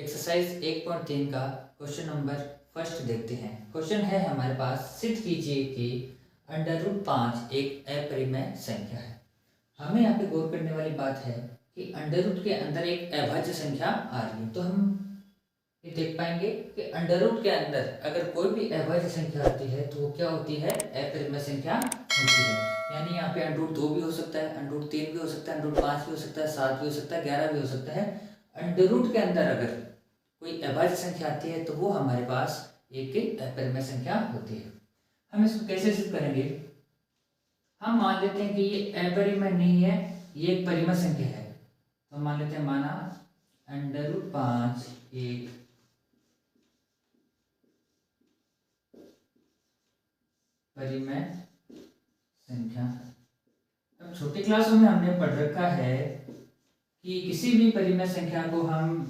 Exercise 1.3 का question number first देखते हैं। क्वेश्चन है हमारे पास, सिद्ध कीजिए कि √5 एक अपरिमेय संख्या है। हमें यहाँ पे गौर करने वाली बात है कि अंडर के अंदर एक अभाज्य संख्या आ रही है, तो हम ये देख पाएंगे कि अंडर के अंदर अगर कोई भी अभाज्य संख्या आती है तो वो क्या होती है, अपरिमेय संख्या होती है। यानी यहाँ पे √2 भी हो सकता है, √3 भी हो सकता है, √5 भी हो सकता है, 7 भी हो सकता है, 11 भी हो सकता है। अंडर के अंदर अगर कोई अभाज्य संख्या आती है तो वो हमारे पास एक अपरिमेय संख्या होती है। हम इसको कैसे सिद्ध करेंगे? हम मान लेते हैं कि ये अपरिमेय नहीं है, ये एक परिमेय संख्या है। तो मान लेते हैं, माना √5 एक परिमेय संख्या। अब छोटी क्लासों में हमने पढ़ रखा है कि किसी भी परिमेय संख्या को हम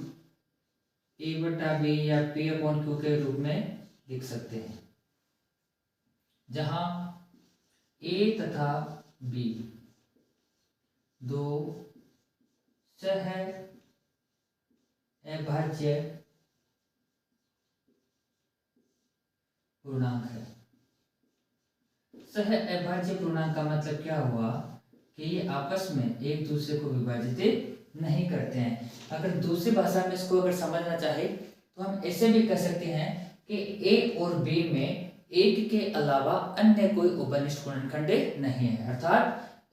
a/b या p/q के रूप में लिख सकते हैं, जहां a तथा b दो सह अभाज्य पूर्णांक है। सह अभाज्य पूर्णांक का मतलब क्या हुआ कि ये आपस में एक दूसरे को विभाजित नहीं करते हैं। अगर दूसरी भाषा में इसको अगर समझना चाहे तो हम ऐसे भी कह सकते हैं कि a और b में एक के अलावा अन्य कोई उपनिष्ठ गुणनखंड नहीं है, अर्थात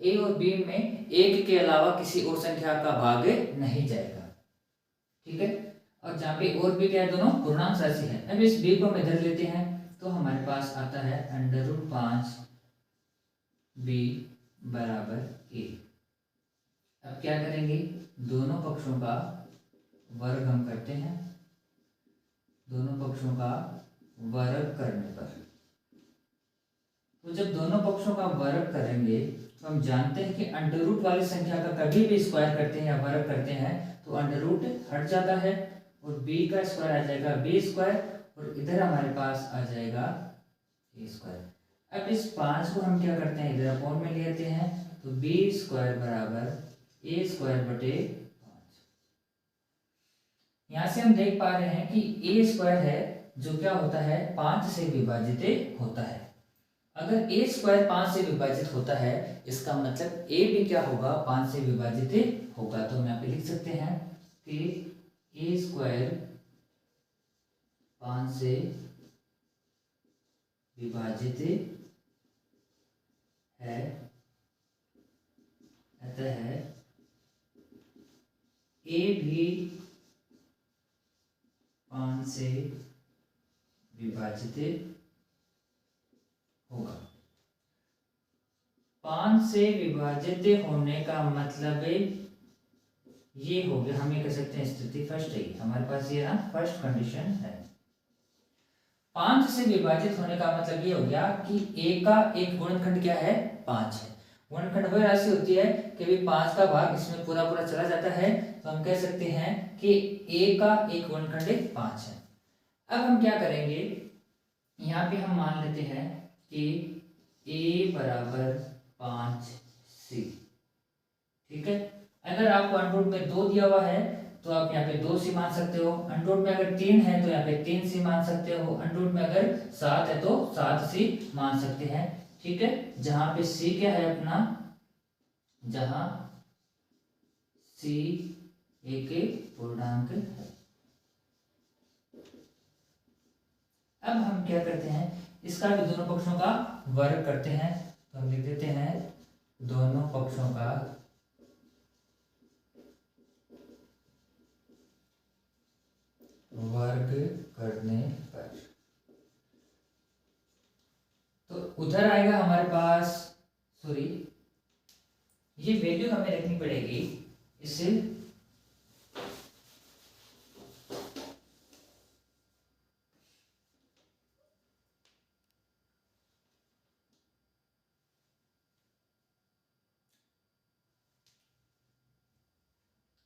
a और b में एक के अलावा किसी और संख्या का भाग नहीं जाएगा। ठीक है, और जहाँ पे और b क्या है, दोनों पूर्णांक राशि है। अब इस b को हम इधर लेते हैं तो हमारे पास आता है √5 b बराबर a। अब क्या करेंगे, दोनों पक्षों का वर्ग हम करते हैं। दोनों पक्षों का वर्ग करने पर, तो जब दोनों पक्षों का वर्ग करेंगे तो हम जानते हैं कि अंडर वाली संख्या का कभी भी स्क्वायर करते हैं या वर्ग करते हैं तो अंडर हट जाता है और b का स्क्वायर आ जाएगा b² और इधर हमारे पास आ जाएगा a²। अब इस 5 को हम क्या करते हैं, इधर अपॉन में ले लेते हैं, तो b² बराबर a² बटे 5। यहां से हम देख पा रहे हैं कि a² है जो क्या होता है, 5 से विभाजित होता है। अगर a² 5 से विभाजित होता है, इसका मतलब a भी क्या होगा, 5 से विभाजित होगा। तो हम यहाँ पे लिख सकते हैं कि a² 5 से विभाजित है, अतः a भी 5 से विभाजित होगा। 5 से विभाजित होने का मतलब ये हो गया, हम ये कह सकते हैं स्थिति फर्स्ट है, हमारे पास ये ना फर्स्ट कंडीशन है। 5 से विभाजित होने का मतलब ये हो गया कि a का एक गुणनखंड क्या है, 5 है। गुणनखंड वह राशि होती है कि भी 5 का भाग इसमें पूरा पूरा चला जाता है, तो हम कह सकते हैं कि a का एक गुणनखंड 5 है। अब हम क्या करेंगे, यहाँ पे हम मान लेते हैं कि a बराबर 5c। ठीक है, अगर आपको अंडर में 2 दिया हुआ है तो आप यहाँ पे 2c मान सकते हो। अंडर में अगर 3 है तो यहाँ पे 3c मान सकते हो। अंडर में अगर 7 है तो 7c मान सकते हैं। ठीक है, जहां पे c क्या है अपना, जहां c एक पूर्णांक है। अब हम क्या करते हैं, इसका भी दोनों पक्षों का वर्ग करते हैं। तो हम लिख देते हैं दोनों पक्षों का वर्ग करने पर, तो उधर आएगा हमारे पास, सॉरी ये वैल्यू हमें रखनी पड़ेगी इससे,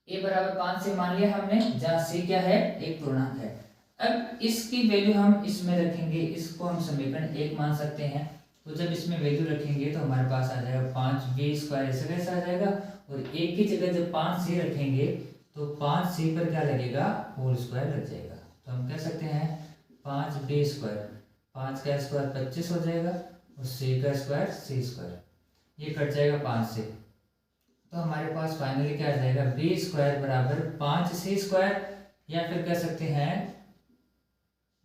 a बराबर 5 से मान लिया हमने, जहां c क्या है, एक पूर्णांक है। अब इसकी वैल्यू हम इसमें रखेंगे, इसको हम समीकरण 1 मान सकते हैं। तो जब इसमें वैल्यू रखेंगे तो हमारे पास आ जाएगा 5b² ऐसे कैसे आ जाएगा, और 1 की जगह जब 5c रखेंगे तो 5c पर क्या लगेगा, होल स्क्वायर लग जाएगा। तो हम कह सकते हैं 5b स्क्वायर, 5 का स्क्वायर 25 हो जाएगा और c का स्क्वायर c स्क्वायर, ये कट जाएगा 5 से। तो हमारे पास फाइनली क्या आ जाएगा, b स्क्वायर बराबर 5c स्क्वायर, या फिर कह सकते हैं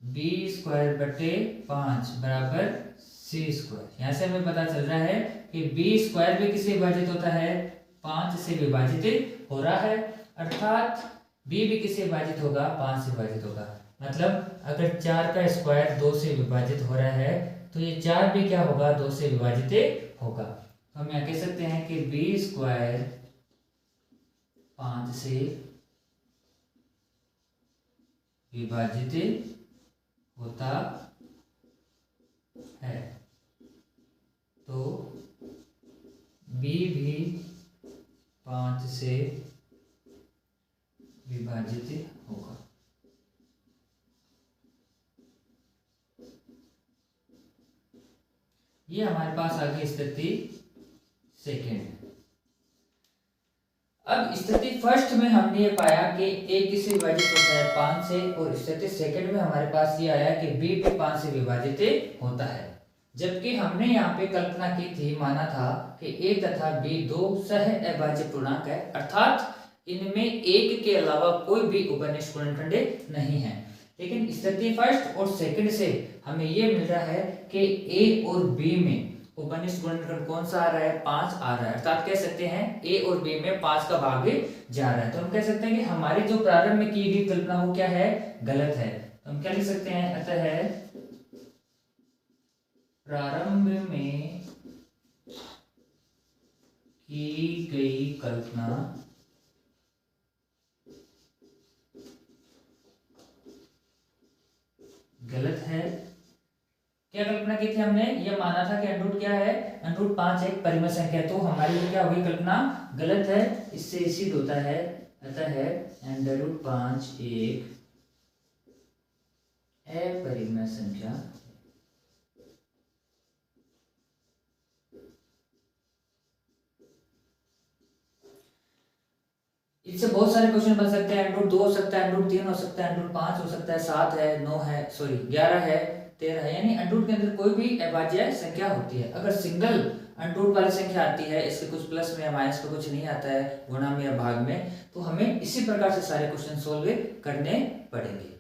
b स्क्वायर बटे 5 बराबर c स्क्वायर। यहाँ से हमें पता चल रहा है कि b स्क्वायर भी किससे विभाजित होता है, 5 से विभाजित हो रहा है, अर्थात b भी किससे विभाजित होगा, 5 से विभाजित होगा। मतलब अगर 4 का स्क्वायर 2 से विभाजित हो रहा है तो ये 4 भी क्या होगा, 2 से विभाजित होगा। तो हम यहाँ कह सकते हैं कि b स्क्वायर 5 से विभाजित होता है, तो b भी 5 से विभाजित होगा। ये हमारे पास आ गई स्थिति सेकेंड। अब स्थिति फर्स्ट में हमने ये पाया कि a किससे विभाजित होता है, 5 से, और स्थिति सेकेंड में हमारे पास ये आया कि b भी 5 से विभाजित होता है। जबकि हमने यहाँ पे कल्पना की थी, माना था कि a तथा b दो सह अभाज्य पूर्णांक है, अर्थात इनमें एक के अलावा कोई भी उभयनिष्ठ गुणनखंड नहीं है। लेकिन स्थिति फर्स्ट और सेकंड से हमें ये मिल रहा है कि a और b में उभयनिष्ठ गुणनखंड कौन सा आ रहा है, 5 आ रहा है, अर्थात कह सकते हैं a और b में 5 का भाग जा रहा है। तो हम कह सकते हैं कि हमारी जो प्रारंभ में की गई कल्पना वो क्या है, गलत है। तो हम क्या लिख सकते हैं, अतः प्रारंभ में की गई कल्पना गलत है। क्या कल्पना की थी हमने, ये माना था कि अंडरूट क्या है, अंडरूट 5 एक परिमेय संख्या है, तो हमारी ये क्या होगी, कल्पना गलत है। इससे सिद्ध होता है अतः अंडरूट 5 एक अपरिमेय संख्या। इससे बहुत सारे क्वेश्चन बन सकते हैं, अंडरूट 2 हो सकता है, अंडरूट 3 हो सकता है, अंडरूट 5 हो सकता है, 7 है, 9 है, सॉरी 11 है, 13 है, यानी अंडरूट के अंदर कोई भी अभाज्य संख्या होती है। अगर सिंगल अंडरूट वाली संख्या आती है, इसके कुछ प्लस में या माइनस पे कुछ नहीं आता है, गुणा में या भाग में, तो हमें इसी प्रकार से सारे क्वेश्चन सोल्व करने पड़ेंगे।